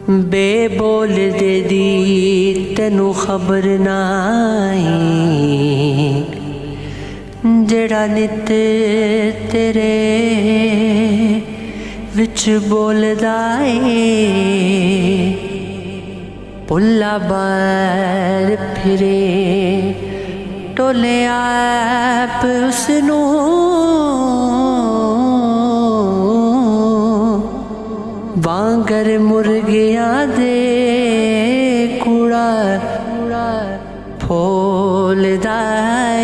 बेबोल दे दी तेनू खबर नाई जेड़ा नित तेरे विच बोलदा ए पुल्ला बार फिरे टोले आप उसनू वांगर मुर्गियां दे कूड़ा फोलदा ए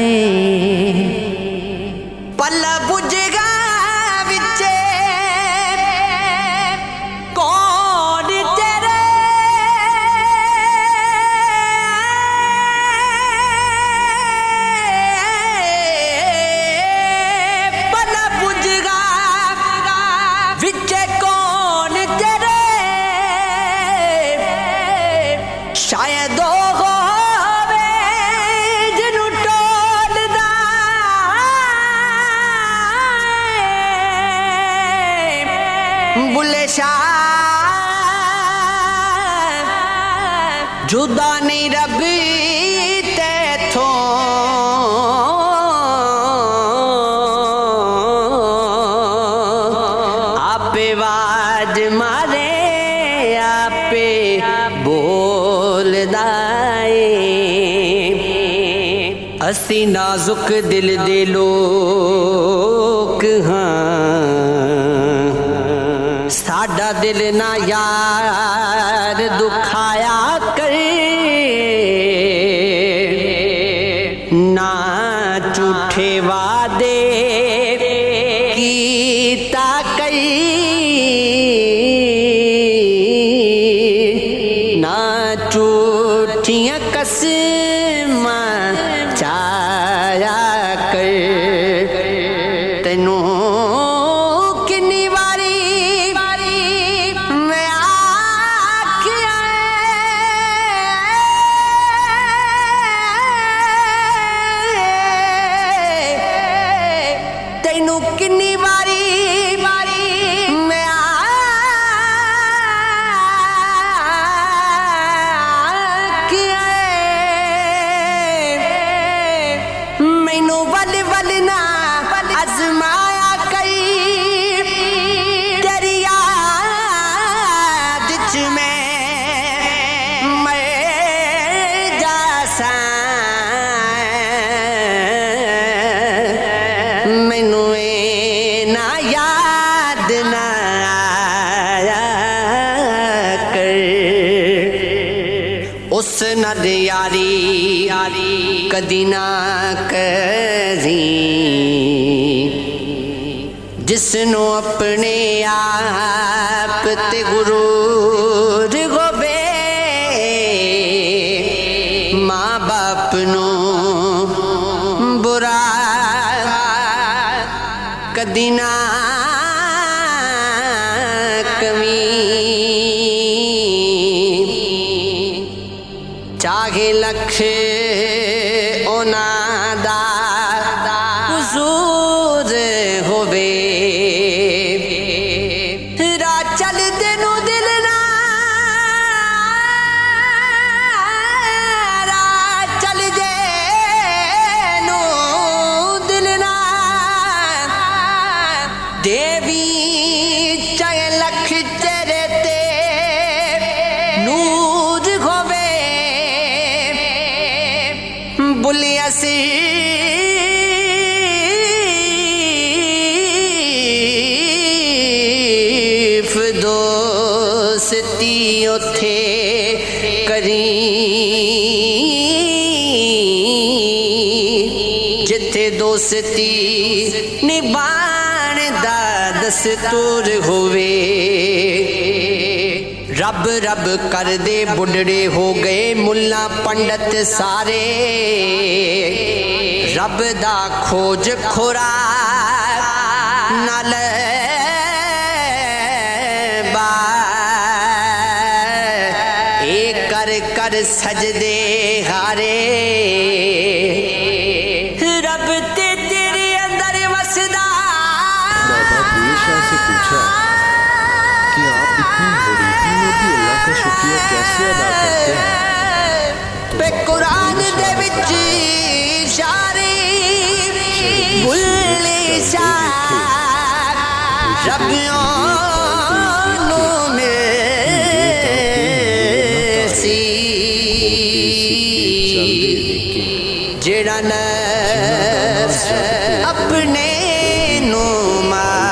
पल्ला बुझगा विचे कौन तेरे पल्ला बुझगा विचे कौन तेरे शायद होवे जिन्नू टोलदा बुले शाह जुदा नहीं रबी तेथों आपे वाज मारे आपे बोलदा ए असी नाजुक दिल दे लोग हाँ साडा दिल ना यार दुखाया कर ना झूठे वादे कीता कई ना झूठियां कसमां चाया कर तेनू किन्नी वारी मैं आखिया तेनू किन्नी वारी मैं आखिया मैनू वल वल ना अजमाया कई तेरी याद च मैं मर जासां मैनू ए ना याद ना आया कर उस नद यारी कदी ना करी जिसनों अपने आप ते गुरूर होवे माँ बाप नो बुरा कदी ना कमी चाहे लक्ष ओना दा हुजूर होवे रा चल तेनू दिल ना रा चल जेनू दिल ना देवी चाहे लख तेरे ते नूर होवे बुलिया सिर्फ दोस्ती उथे करी जिथे दोस्ती निभाण दा दस्तूर होवे रब रब कर दे बुढ़ड़े हो गए मुल्ला पंडित सारे रब दा खोज खुराक नल ए कर कर सजदे हारे रब ते तेरे अंदर वसदा। बाबा बुल्ले शाह से पूछा कि आप इतनी बड़ी थी और भी अल्लाह का कैसे अदा करते हैं पे कुरान दे विच इशारे बुल्ले शाह रबियों में सी जेड़ा नफ्स अपने नू मारे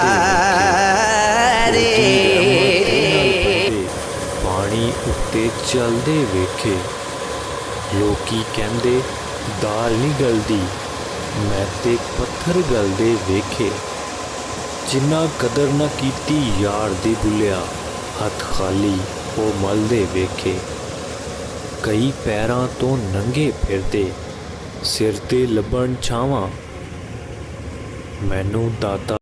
पानी उत्ते चलदे वेखे लोकी कहंदे दाल नहीं गलदी मैं ते पत्थर गलदे वेखे जिन्ना कदर न कीती यार दी बुलिया हथ खाली ओ मलदे वेखे कई पैरां तो नंगे फिरदे सिर ते लबण छावां मैनू दाता